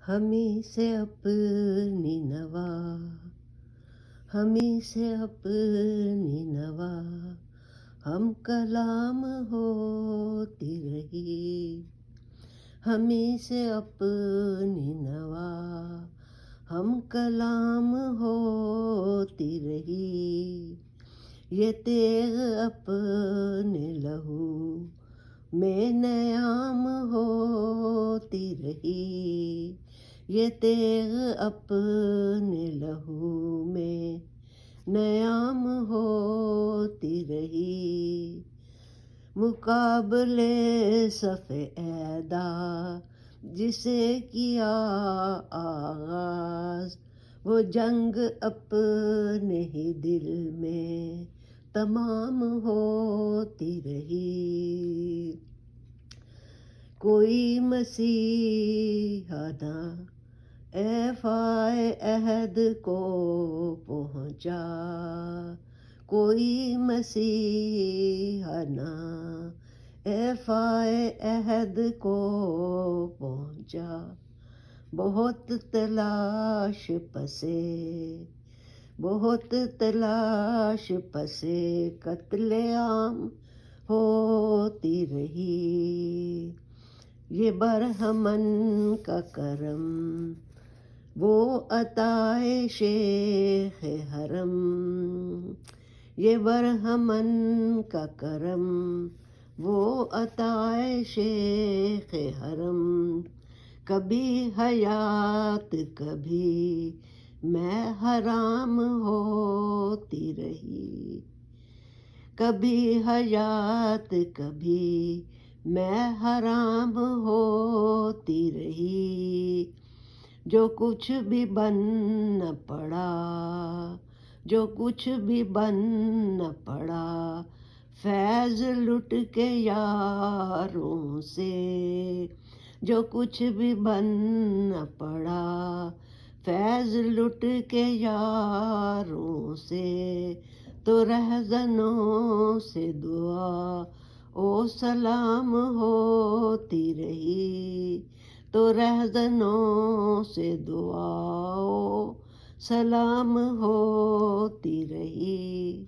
ہمیں سے اپنی نوا، ہمیں سے اپنی نوا، ہم کلام ہوتی رہی، ہمیں سے اپنی نوا، ہم کلام ہوتی رہی، یہ تیغ اپنے لہو میں نیام ہوتی رہی، یہ تیغ اپنے لہو میں نیام ہوتی رہی، مقابلے صف اعدا جسے کیا آغاز، وہ جنگ اپنے ہی دل میں تمام ہوتی رہی، کوئی مسیحا نہ ایفائے عہد کو پہنچا، کوئی مسیحا نہ ایفائے عہد کو پہنچا، بہت تلاش پسے، بہت تلاش پسے قتل عام ہوتی رہی، یہ برہمن کا کرم، وہ عطائے شیخ حرم، یہ برہمن کا کرم، وہ عطائے شیخ حرم، کبھی حیات کبھی میں حرام ہوتی رہی، کبھی حیات کبھی میں حرام ہوتی رہی، جو کچھ بھی بن نہ پڑا، جو کچھ بھی بن نہ پڑا، فیض لٹ کے یاروں سے، جو کچھ بھی بن نہ پڑا، فیض لٹ کے یاروں سے، تو رہزنوں سے دعا او سلام ہوتی رہی، تو رہزنوں سے دعا او سلام ہوتی رہی۔